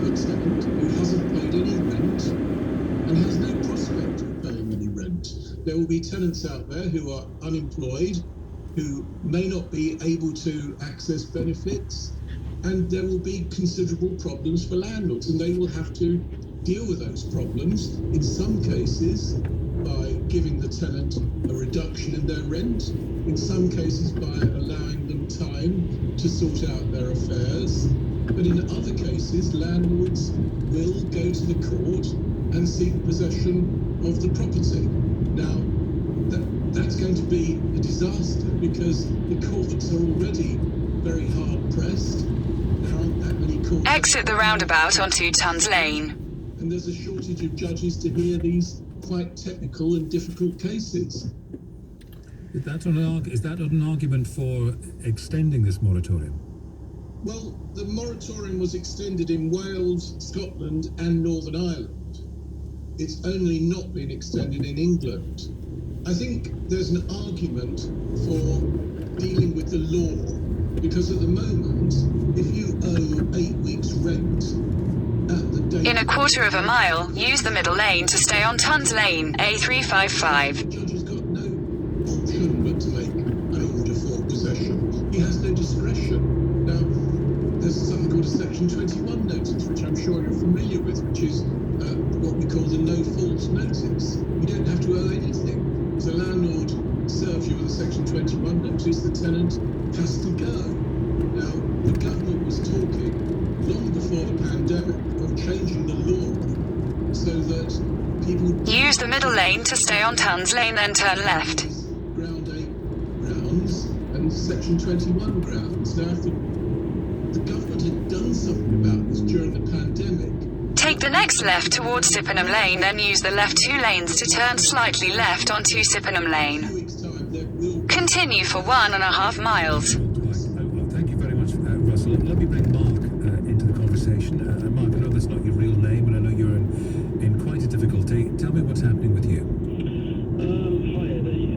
a tenant who hasn't paid any rent and has no prospect of paying any rent. There will be tenants out there who are unemployed, who may not be able to access benefits, and there will be considerable problems for landlords, and they will have to deal with those problems, in some cases by giving the tenant a reduction in their rent, in some cases by allowing them time to sort out their affairs, but in other cases landlords will go to the court and seek possession of the property. Now, that's going to be a disaster because the courts are already very hard pressed. There aren't that many courts. Exit the roundabout onto Tons Lane. And there's a shortage of judges to hear these quite technical and difficult cases. Is that an argument for extending this moratorium? Well, the moratorium was extended in Wales, Scotland and Northern Ireland. It's only not been extended in England. I think there's an argument for dealing with the law, because at the moment, if you owe 8 weeks' rent at the date... In a quarter of a mile, use the middle lane to stay on Tons Lane, A355. The judge has got no option but to make an order for possession. He has no discretion. Now, there's something called a Section 21 notice, which I'm sure you're familiar with, which is what we call the no-fault notice. You don't have to owe anything. If the landlord serves you with a Section 21 notice, the tenant has to go. Now, the government was talking long before the pandemic of changing the law so that people... Use the middle lane to stay on Tons Lane, then turn left. Ground 8 grounds and Section 21 grounds. Now, if the government had done something about this during the pandemic... Take the next left towards Cippenham Lane, then use the left 2 lanes to turn slightly left onto Cippenham Lane. Continue for 1.5 miles. Well, thank you very much, Russell. Let me bring Mark into the conversation. Mark, I know that's not your real name, and I know you're in quite a difficulty. Tell me what's happening with you. Hi, Eddie.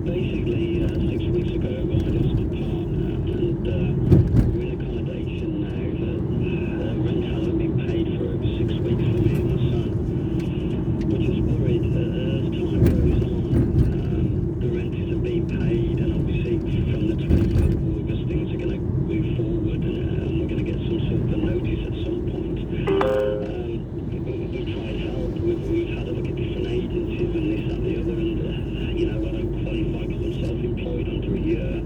Basically, 6 weeks ago, I lost my partner, and we're in accommodation now that rent hasn't been paid for over 6 weeks for me and my son. We're just worried that as time goes on, the rent isn't being paid, and obviously from the 23rd of August, things are going to move forward, and we're going to get some sort of a notice at some point. We've tried help, we've had a look at different agencies and this, that, the other, and I don't qualify because I'm self-employed under a year.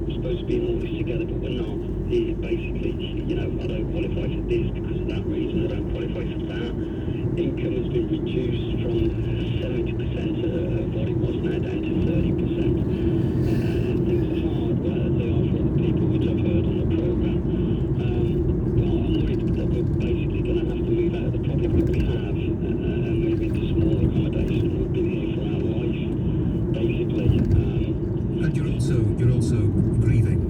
We're supposed to be in all this together, but we're not. Basically, I don't qualify for this because of that reason, I don't qualify for that. Income has been reduced from 70% of what it was now down to 30%. Things are hard, but they are for other people, which I've heard on the programme. But I'm worried that we're basically going to have to move out of the property that we have and move into small accommodation. We've been here for our life, basically. And you're also grieving.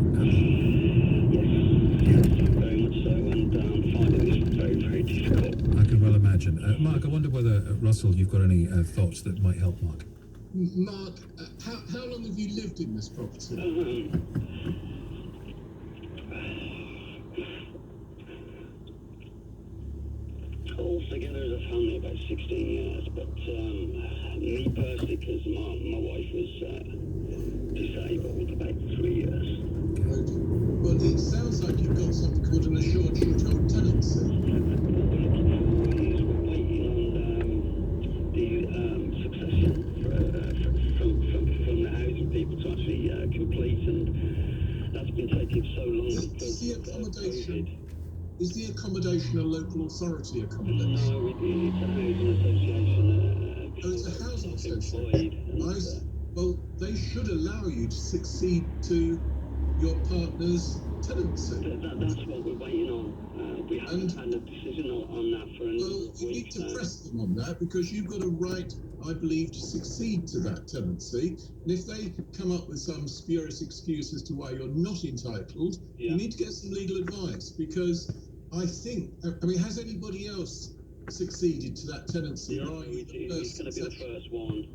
Yes, very much so, and finding this very, very difficult. I can well imagine. Mark, I wonder whether, Russell, you've got any thoughts that might help Mark. Mark, how long have you lived in this property? Altogether as a family, about 16 years, but me personally, because my wife was disabled, about 3 years. Okay. Well, it sounds like you've got something called an assured short-term tenancy. What we're looking for is we're waiting on the succession from the housing people to actually complete, and that's been taking so long. Is the accommodation a local authority accommodation? No, it's a housing association. Oh, it's a housing association. Well, they should allow you to succeed to your partner's tenancy. That's what we're waiting on. We haven't had a decision on that for another week. Well, you need to press them on that because you've got a right, I believe, to succeed to that tenancy. And if they come up with some spurious excuse as to why you're not entitled, you need to get some legal advice because has anybody else succeeded to that tendency? Or are you the He's going to be the first one.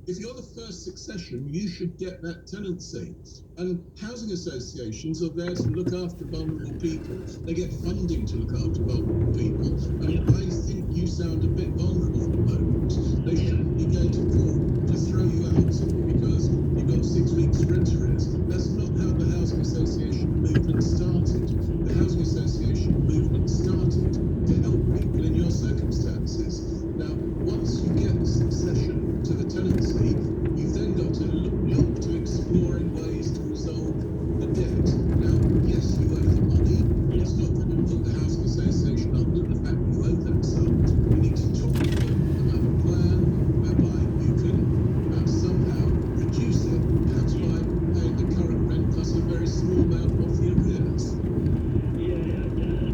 if you're the first succession, you should get that tenancy. And housing associations are there to look after vulnerable people. They get funding to look after vulnerable people. And I think you sound a bit vulnerable at the moment. They shouldn't be going to court to throw you out because you've got 6 weeks rent arrears. That's not how the housing association movement started. The housing association movement started to help people in your circumstances. Now, once you get the succession to the tenancy, you've then got to look to exploring ways to resolve the debt. Now, yes, you owe the money. It's not going to put the housing association under the fact that you owe that sum. You need to talk to them about a plan whereby you can somehow reduce it, perhaps by paying the current rent plus a very small amount off the arrears.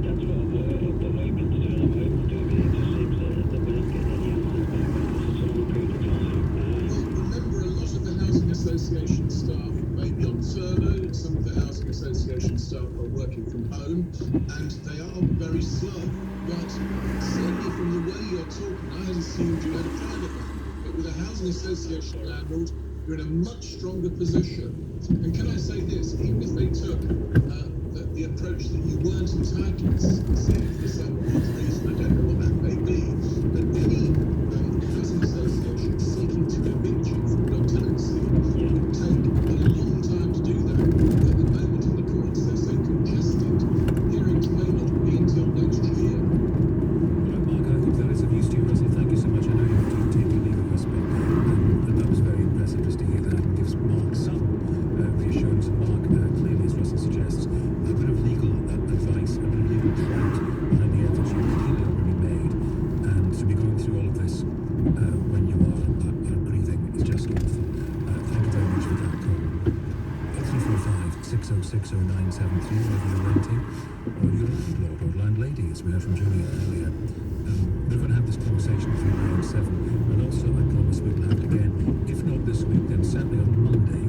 That's what I'm hoping to do. I'm hoping to do it. It just seems that we're not getting any answers back after such a long period of time. Well, remember, a lot of the housing association staff may be on furlough. Some of the housing association staff are working from home, and they are very slow. But certainly from the way you're talking, I had assumed you had a private landlord, but with a housing association landlord, you're in a much stronger position. And can I say this, even if they took the approach that you weren't entitled to see for some odd reason, I don't know what that may be, but any housing association seeking to evict you from your tenancy would take a long time to do that. At the moment in the courts, they're so congested, hearings may not be until next year. Well, Mark, I think that is of use to you, Russell. Thank you so much. I know you have to take your leave of us, but that was very impressive just to hear that, and gives Mark some reassurance. And Mark, clearly, as Russell suggests, a bit of legal advice, a bit of legal clout behind the efforts you've clearly already made. And to be going through all of this when you are grieving is just awful. Thank you very much for that call. 0345 606 0973, whether you're renting or you're a landlord or landlady, as we heard from Julia earlier. We're going to have this conversation between 9 and 7, and also I promise we will have it again, if not this week, then certainly on Monday.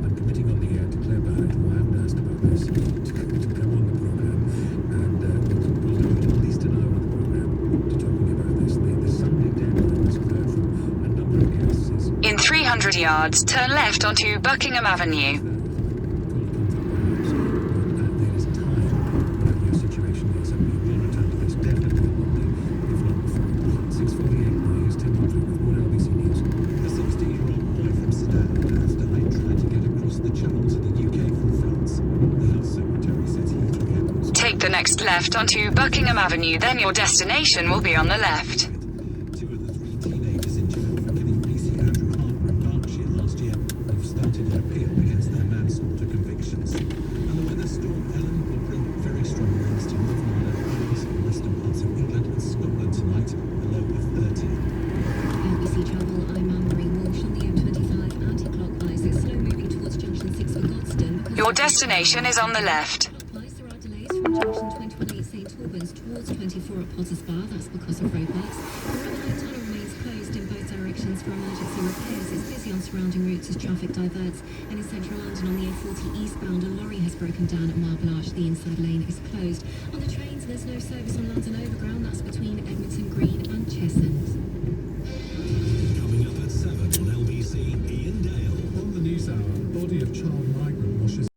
I'm committing on the air to Claire Barrett, who I haven't asked about this, to come on the programme, and we'll devote at least an hour of the programme to talking about this. The Sunday deadline, as we've heard from a number of guests, is... In 300 yards, turn left onto Buckingham Avenue. There is time, whatever your situation is, and we will return to this definitely on Monday, if not before. 6:48 now, here's Tim Humphrey with more LBC News. A 16-year-old boy from Sudan has died trying to get across the channel to the UK from France. The Health Secretary says he took it. Take the next left onto Buckingham Avenue, then your destination will be on the left. 2 of the 3 teenagers in jail for killing PC Andrew Harper in Berkshire last year have started an appeal against their manslaughter convictions. And the weather storm Ellen will bring very strong winds to Northern Ireland, Wales, and western parts of England and Scotland tonight, a low of 30. LBC Travel, I'm Anne-Marie Walsh on the M25 anti-clockwise. It's slow moving towards junction 6 for Godstone. Your destination is on the left. Clockwise, there are delays from junction 28 St Albans towards 24 at Potters Bar. That's because of roadworks. The Rotherhithe Tunnel remains closed in both directions for emergency repairs. It's busy on surrounding routes as traffic diverts. And in central London on the A40 eastbound, a lorry has broken down at Marble Arch. The inside lane is closed. On the trains, there's no service on London Overground. That's between Eglinton Green and Cheshunt.